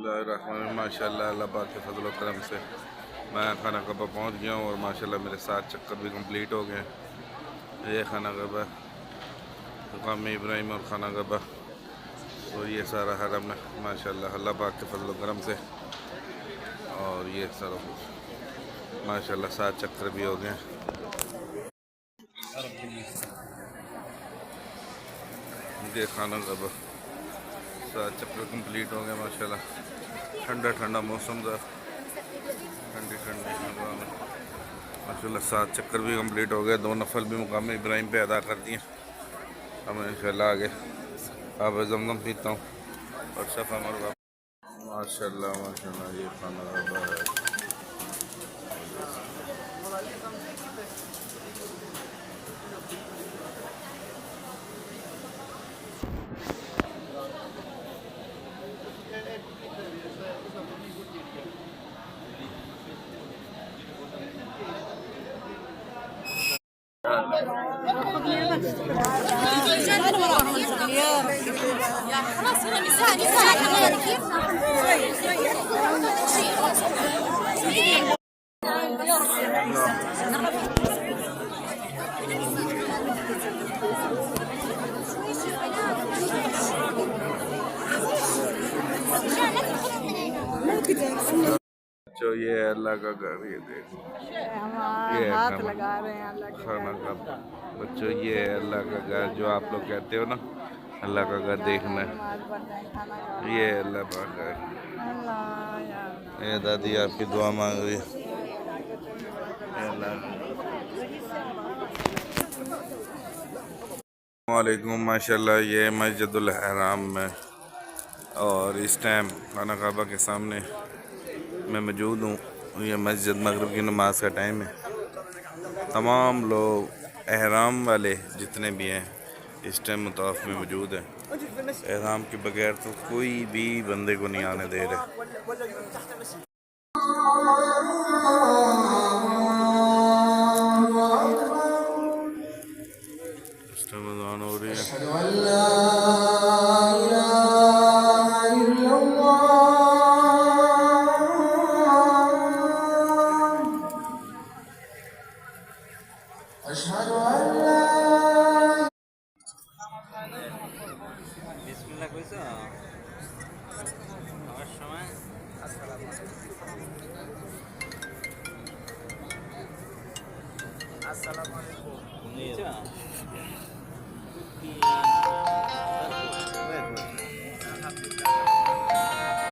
माशाल्लाह अल्लाह पाक के फजल व करम से मैं खाना कबा पहुँच गया हूँ और माशाल्लाह मेरे 7 चक्कर भी कंप्लीट हो गए। ये खाना कबा मकाम इब्राहिम और खाना कबा और ये सारा हरम है माशाल्लाह अल्लाह पाक के फजल व करम से। और ये सारा माशाल्लाह 7 चक्कर भी हो गए। ये खाना कबा 7 चक्कर कंप्लीट हो गए माशाल्लाह। ठंडा ठंडा मौसम था, ठंडी ठंडी हवा में माशाल्लाह 7 चक्कर भी कंप्लीट हो गए। 2 नफल भी मुकाम इब्राहिम पे अदा कर दिए। अब मैं इंशाल्लाह आगे अब जमजम पीता हूँ और सफ़ा मरवा माशाल्लाह माशाल्लाह। ये खाना है जो ये अल्लाह का घर। ये देखो ये हाथ लगा रहे हैं अल्लाह के खाना का बच्चों, ये है अल्लाह का घर जो आप लोग कहते हो ना अल्लाह का घर देखना है। ये अल्लाह का घर। ये दादी आपकी दुआ मांग रही है। वालेकुम माशाल्लाह। ये मस्जिदुल हराम में और इस टाइम खाना काबा के सामने मैं मौजूद हूँ। ये मस्जिद मगरिब की नमाज का टाइम है। तमाम लोग एहराम वाले जितने भी हैं इस टाइम मुताफ में मौजूद हैं। एहराम के बगैर तो कोई भी बंदे को नहीं आने दे रहे।